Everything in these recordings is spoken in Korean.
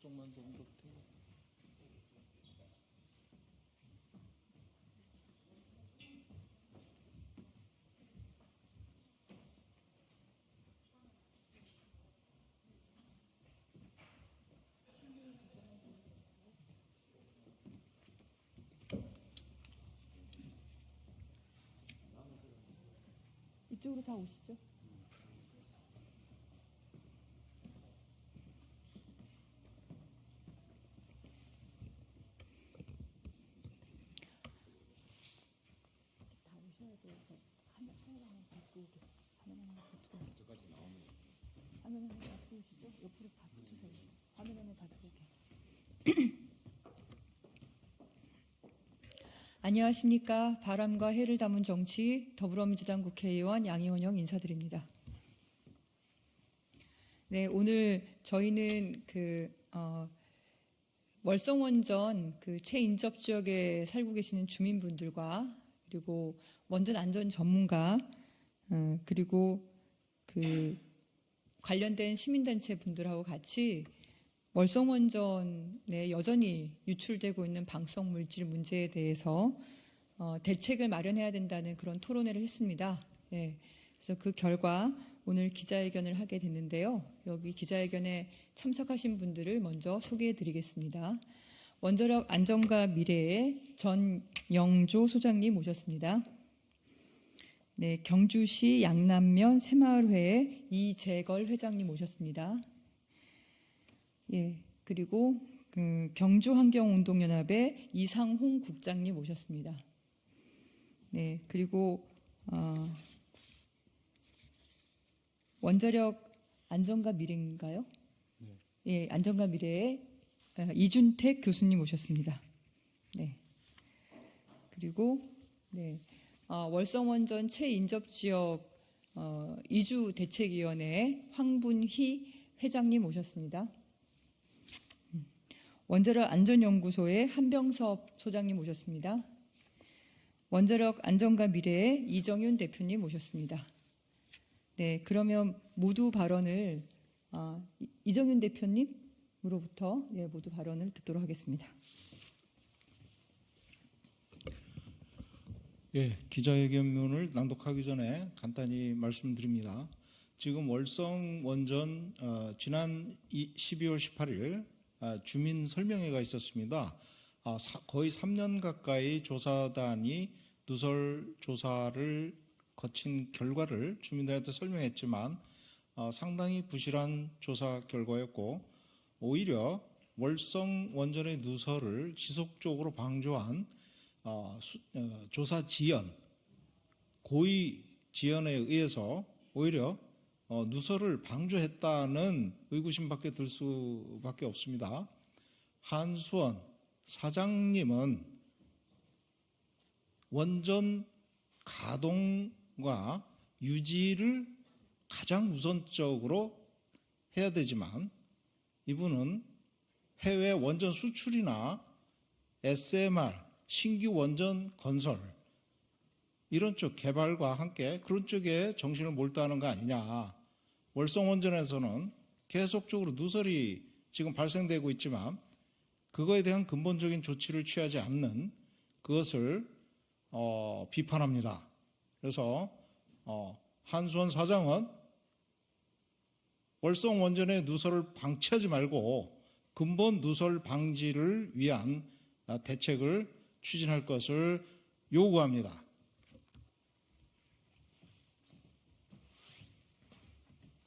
저쪽만 좀 이렇게. 이쪽으로 다 오시죠. 다 오셔야 돼요. 카메라만 다 들어오게. 화면만 다 들어오게. 저까지 나오면 화면만 다 들어오시죠. 옆으로 다 붙으세요. 화면만 다 들어오게. 안녕하십니까. 바람과 해를 담은 정치 더불어민주당 국회의원 양이원영 인사드립니다. 네, 오늘 저희는 월성원전 최인접 지역에 살고 계시는 주민분들과 그리고 원전 안전 전문가 그리고 관련된 시민단체 분들하고 같이 월성원전에 여전히 유출되고 있는 방사성 물질 문제에 대해서 대책을 마련해야 된다는 그런 토론회를 했습니다. 네, 그래서 그 결과 오늘 기자회견을 하게 됐는데요. 여기 기자회견에 참석하신 분들을 먼저 소개해 드리겠습니다. 원자력 안전과 미래의 전영조 소장님 모셨습니다. 네, 경주시 양남면 새마을회의 이재걸 회장님 모셨습니다. 예, 그리고 경주환경운동연합의 이상홍 국장님 모셨습니다. 네, 그리고 원자력 안전과 미래인가요? 네. 예, 안전과 미래의 이준택 교수님 모셨습니다. 네. 그리고 월성원전 최인접 지역 이주 대책위원회 황분희 회장님 모셨습니다. 원자력 안전연구소의 한병섭 소장님 모셨습니다. 원자력 안전과 미래의 이정윤 대표님 모셨습니다. 네, 그러면 모두 발언을 이정윤 대표님으로부터 모두 발언을 듣도록 하겠습니다. 예, 기자회견문을 낭독하기 전에 간단히 말씀드립니다. 지금 월성 원전 지난 12월 18일 주민 설명회가 있었습니다. 거의 3년 가까이 조사단이 누설 조사를 거친 결과를 주민들한테 설명했지만 상당히 부실한 조사 결과였고 오히려 월성 원전의 누설을 지속적으로 방조한 조사 지연, 고의 지연에 의해서 오히려 누설을 방조했다는 의구심밖에 들 수밖에 없습니다. 한수원 사장님은 원전 가동과 유지를 가장 우선적으로 해야 되지만 이분은 해외 원전 수출이나 SMR, 신규 원전 건설 이런 쪽 개발과 함께 그런 쪽에 정신을 몰두하는 거 아니냐. 월성원전에서는 계속적으로 누설이 지금 발생되고 있지만 그거에 대한 근본적인 조치를 취하지 않는 그것을 비판합니다. 그래서 한수원 사장은 월성원전의 누설을 방치하지 말고 근본 누설 방지를 위한 대책을 추진할 것을 요구합니다.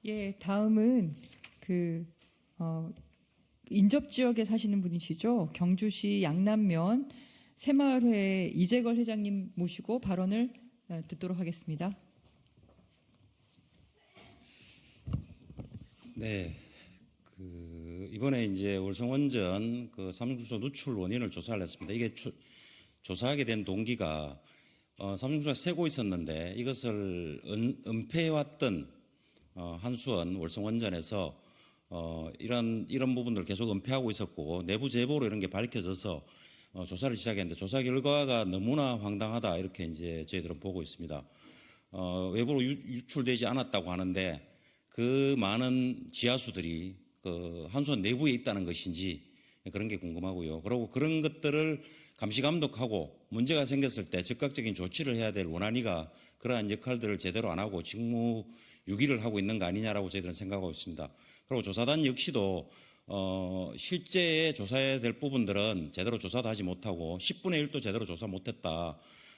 예, 다음은 인접 지역에 사시는 분이시죠. 경주시 양남면 새마을회 이재걸 회장님 모시고 발언을 듣도록 하겠습니다. 네, 이번에 이제 월성원전 삼중수소 누출 원인을 조사를 했습니다. 이게 조사하게 된 동기가 삼중수소가 새고 있었는데 이것을 은폐해왔던 한수원 월성원전에서 이런 부분들을 계속 은폐하고 있었고 내부 제보로 이런 게 밝혀져서 조사를 시작했는데 조사 결과가 너무나 황당하다 이렇게 이제 저희들은 보고 있습니다. 외부로 유출되지 않았다고 하는데 그 많은 지하수들이 그 한수원 내부에 있다는 것인지 그런 게 궁금하고요. 그리고 그런 것들을 감시 감독하고 문제가 생겼을 때 즉각적인 조치를 해야 될 원안위가 그러한 역할들을 제대로 안 하고 직무 유기를 하고 있는 거 아니냐라고 저희들은 생각하고 있습니다. 그리고 조사단 역시도 실제 조사해야 될 부분들은 제대로 조사도 하지 못하고 10분의 1도 제대로 조사 못했다.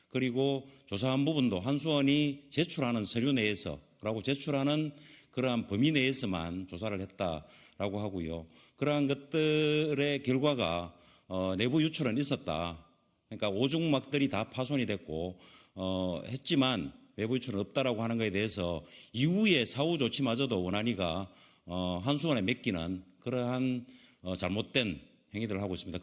그리고 조사한 부분도 한수원이 제출하는 서류 내에서 그리고 제출하는 그러한 범위 내에서만 조사를 했다라고 하고요. 그러한 것들의 결과가 내부 유출은 있었다. 그러니까 오중막들이 다 파손이 됐고 했지만 외부 유출은 없다라고 하는 것에 대해서 이후에 사후 조치마저도 원안위가 한수원에 맡기는 그러한 잘못된 행위들을 하고 있습니다.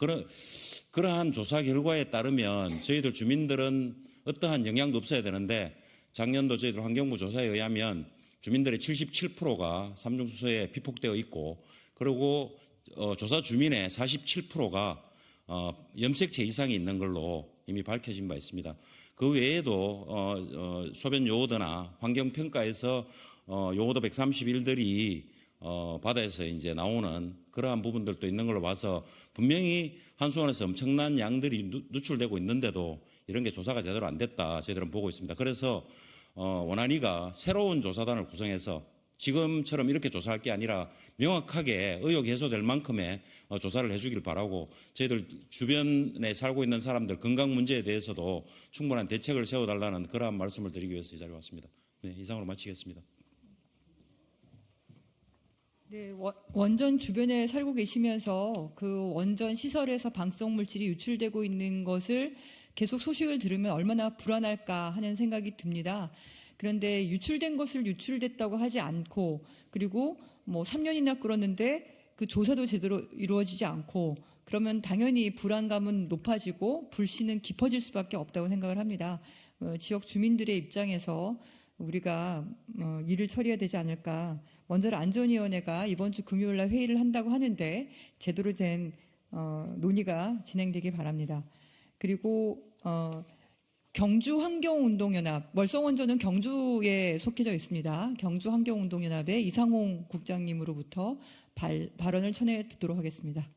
그러한 조사 결과에 따르면 저희들 주민들은 어떠한 영향도 없어야 되는데 작년도 저희들 환경부 조사에 의하면 주민들의 77%가 삼중수소에 피폭되어 있고 그리고 조사 주민의 47%가 염색체 이상이 있는 걸로 이미 밝혀진 바 있습니다. 그 외에도 소변 요오드나 환경평가에서 요오드 131들이 바다에서 이제 나오는 그러한 부분들도 있는 걸로 봐서 분명히 한수원에서 엄청난 양들이 누출되고 있는데도 이런 게 조사가 제대로 안 됐다 저희들은 보고 있습니다. 그래서 원안위가 새로운 조사단을 구성해서 지금처럼 이렇게 조사할 게 아니라 명확하게 의혹 해소될 만큼의 조사를 해주길 바라고 저희들 주변에 살고 있는 사람들 건강 문제에 대해서도 충분한 대책을 세워달라는 그러한 말씀을 드리기 위해서 이 자리에 왔습니다. 네, 이상으로 마치겠습니다. 네, 원전 주변에 살고 계시면서 그 원전 시설에서 방사성 물질이 유출되고 있는 것을 계속 소식을 들으면 얼마나 불안할까 하는 생각이 듭니다. 그런데 유출된 것을 유출됐다고 하지 않고 그리고 뭐 3년이나 끌었는데 그 조사도 제대로 이루어지지 않고 그러면 당연히 불안감은 높아지고 불신은 깊어질 수밖에 없다고 생각을 합니다. 지역 주민들의 입장에서 우리가 일을 처리해야 되지 않을까. 원자력 안전위원회가 이번 주 금요일 날 회의를 한다고 하는데 제대로 된 논의가 진행되기 바랍니다. 그리고 경주환경운동연합, 월성원전은 경주에 속해져 있습니다. 경주환경운동연합의 이상홍 국장님으로부터 발언을 청해 듣도록 하겠습니다.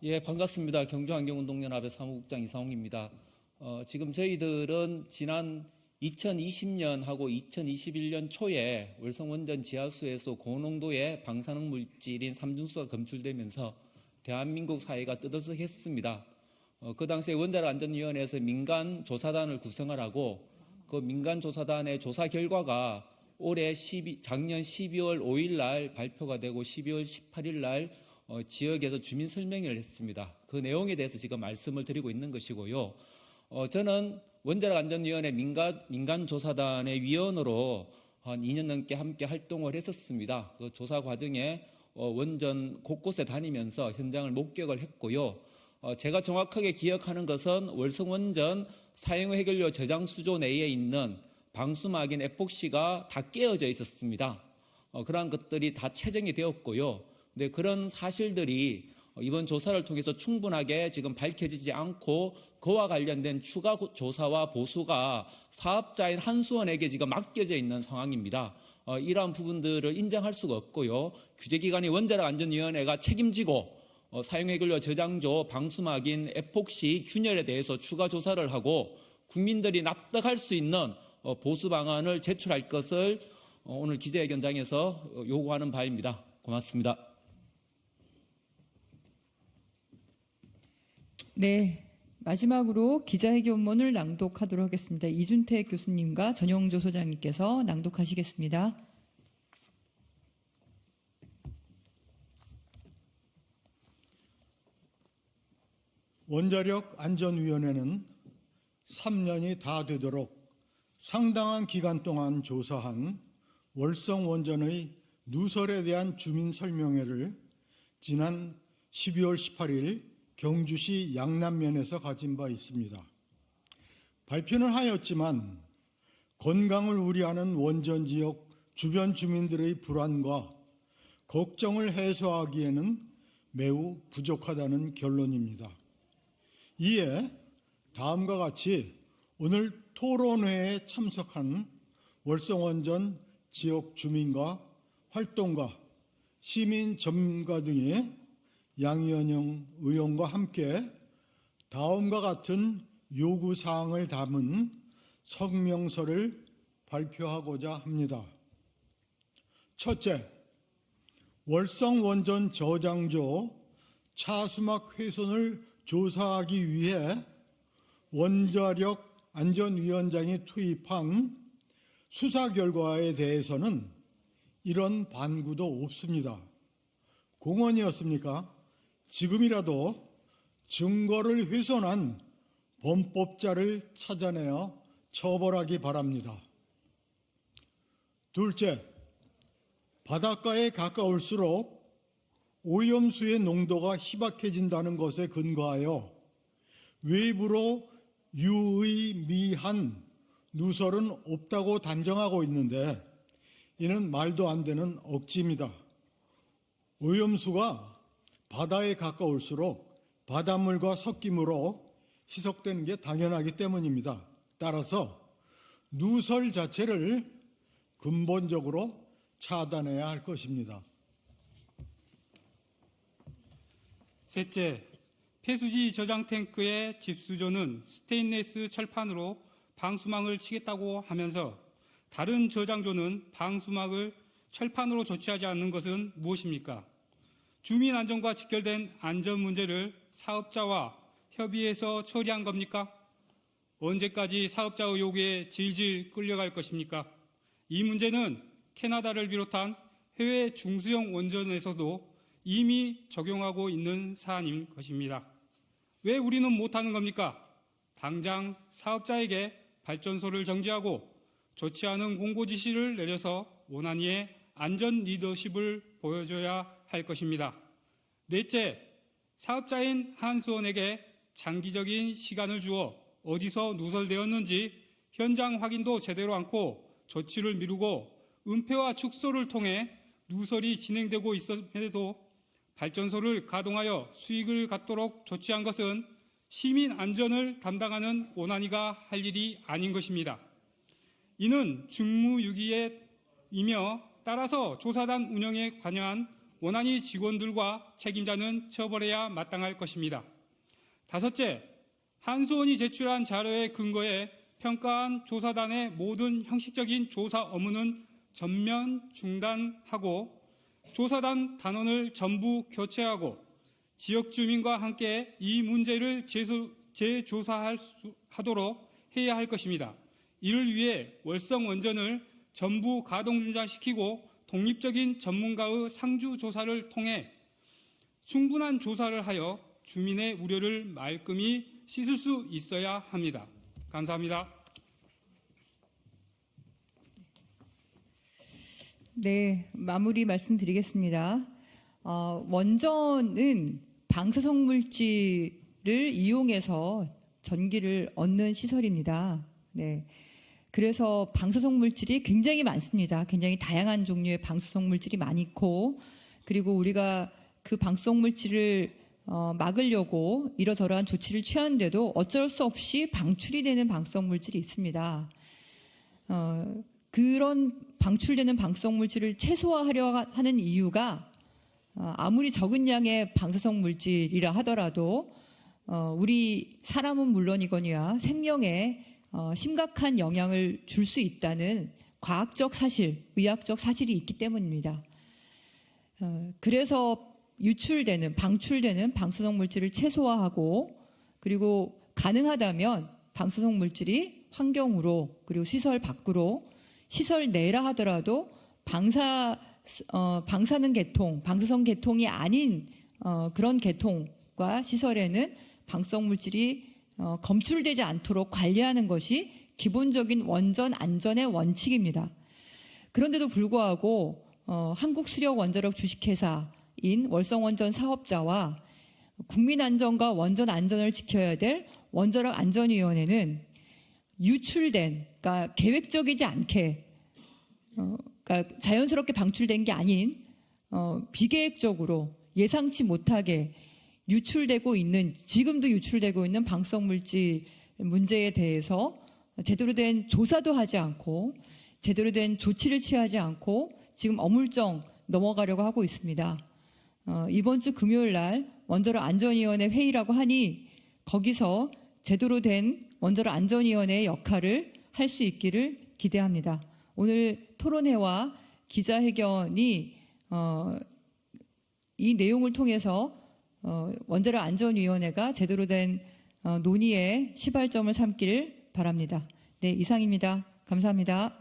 예, 반갑습니다. 경주환경운동연합의 사무국장 이상홍입니다. 지금 저희들은 지난 2020년하고 2021년 초에 월성원전 지하수에서 고농도의 방사능 물질인 삼중수가 검출되면서 대한민국 사회가 떠들썩했습니다. 그 당시에 원자력안전위원회에서 민간조사단을 구성을 하고 그 민간조사단의 조사 결과가 작년 12월 5일 날 발표가 되고 12월 18일 날 지역에서 주민 설명회를 했습니다. 그 내용에 대해서 지금 말씀을 드리고 있는 것이고요. 저는 원자력안전위원회 민간조사단의 위원으로 한 2년 넘게 함께 활동을 했었습니다. 그 조사 과정에 원전 곳곳에 다니면서 현장을 목격을 했고요. 제가 정확하게 기억하는 것은 월성원전 사용 해결료 저장 수조 내에 있는 방수막인 에폭시가 다 깨어져 있었습니다. 그러한 것들이 다 채정이 되었고요. 근데 그런 사실들이 이번 조사를 통해서 충분하게 지금 밝혀지지 않고 그와 관련된 추가 조사와 보수가 사업자인 한수원에게 지금 맡겨져 있는 상황입니다. 이러한 부분들을 인정할 수가 없고요. 규제기관이 원자력안전위원회가 책임지고 사용해결료 저장조 방수막인 에폭시 균열에 대해서 추가 조사를 하고 국민들이 납득할 수 있는 보수 방안을 제출할 것을 오늘 기자회견장에서 요구하는 바입니다. 고맙습니다. 네, 마지막으로 기자회견문을 낭독하도록 하겠습니다. 이준택 교수님과 전용조 소장님께서 낭독하시겠습니다. 원자력안전위원회는 3년이 다 되도록 상당한 기간 동안 조사한 월성원전의 누설에 대한 주민 설명회를 지난 12월 18일 경주시 양남면에서 가진 바 있습니다. 발표는 하였지만 건강을 우려하는 원전 지역 주변 주민들의 불안과 걱정을 해소하기에는 매우 부족하다는 결론입니다. 이에 다음과 같이 오늘 토론회에 참석한 월성원전 지역 주민과 활동가, 시민 전문가 등이 양이은영 의원과 함께 다음과 같은 요구사항을 담은 성명서를 발표하고자 합니다. 첫째, 월성원전 저장소 차수막 훼손을 조사하기 위해 원자력 안전위원장이 투입한 수사 결과에 대해서는 이런 반구도 없습니다. 공언이었습니까? 지금이라도 증거를 훼손한 범법자를 찾아내어 처벌하기 바랍니다. 둘째, 바닷가에 가까울수록 오염수의 농도가 희박해진다는 것에 근거하여 외부로 유의미한 누설은 없다고 단정하고 있는데 이는 말도 안 되는 억지입니다. 오염수가 바다에 가까울수록 바닷물과 섞임으로 희석되는 게 당연하기 때문입니다. 따라서 누설 자체를 근본적으로 차단해야 할 것입니다. 셋째, 폐수지 저장 탱크의 집수조는 스테인리스 철판으로 방수망을 치겠다고 하면서 다른 저장조는 방수막을 철판으로 조치하지 않는 것은 무엇입니까? 주민 안전과 직결된 안전 문제를 사업자와 협의해서 처리한 겁니까? 언제까지 사업자의 요구에 질질 끌려갈 것입니까? 이 문제는 캐나다를 비롯한 해외 중수형 원전에서도 이미 적용하고 있는 사안인 것입니다. 왜 우리는 못하는 겁니까? 당장 사업자에게 발전소를 정지하고 조치하는 공고 지시를 내려서 원안위의 안전 리더십을 보여줘야 할 것입니다. 넷째, 사업자인 한수원에게 장기적인 시간을 주어 어디서 누설되었는지 현장 확인도 제대로 않고 조치를 미루고 은폐와 축소를 통해 누설이 진행되고 있음에도 발전소를 가동하여 수익을 갖도록 조치한 것은 시민 안전을 담당하는 원안위가 할 일이 아닌 것입니다. 이는 직무유기이며 따라서 조사단 운영에 관여한 원안위 직원들과 책임자는 처벌해야 마땅할 것입니다. 다섯째, 한수원이 제출한 자료에 근거해 평가한 조사단의 모든 형식적인 조사 업무는 전면 중단하고 조사단 단원을 전부 교체하고 지역 주민과 함께 이 문제를 재조사하도록 해야 할 것입니다. 이를 위해 월성 원전을 전부 가동 중단시키고 독립적인 전문가의 상주 조사를 통해 충분한 조사를 하여 주민의 우려를 말끔히 씻을 수 있어야 합니다. 감사합니다. 네, 마무리 말씀드리겠습니다. 원전은 방사성 물질을 이용해서 전기를 얻는 시설입니다. 네. 그래서 방사성 물질이 굉장히 많습니다. 굉장히 다양한 종류의 방사성 물질이 많고, 그리고 우리가 그 방사성 물질을 막으려고 이러저러한 조치를 취하는데도 어쩔 수 없이 방출이 되는 방사성 물질이 있습니다. 그런 방출되는 방사성 물질을 최소화하려 하는 이유가 아무리 적은 양의 방사성 물질이라 하더라도 우리 사람은 물론이거니와 생명에 심각한 영향을 줄 수 있다는 과학적 사실, 의학적 사실이 있기 때문입니다. 그래서 방출되는 방사성 물질을 최소화하고, 그리고 가능하다면 방사성 물질이 환경으로, 그리고 시설 밖으로, 시설 내라 하더라도 방사능 계통, 방사성 계통이 아닌 그런 계통과 시설에는 방사성 물질이 검출되지 않도록 관리하는 것이 기본적인 원전 안전의 원칙입니다. 그런데도 불구하고 한국수력원자력 주식회사인 월성원전 사업자와 국민안전과 원전 안전을 지켜야 될 원자력 안전위원회는 그러니까 계획적이지 않게, 그러니까 자연스럽게 방출된 게 아닌 비계획적으로 예상치 못하게 지금도 유출되고 있는 방사성 물질 문제에 대해서 제대로 된 조사도 하지 않고, 제대로 된 조치를 취하지 않고 지금 어물쩡 넘어가려고 하고 있습니다. 이번 주 금요일 날 원자로 안전위원회 회의라고 하니 거기서 제대로 된 원자로 안전위원회의 역할을 할 수 있기를 기대합니다. 오늘 토론회와 기자회견이 이 내용을 통해서 원자로 안전위원회가 제대로 된 논의의 시발점을 삼기를 바랍니다. 네, 이상입니다. 감사합니다.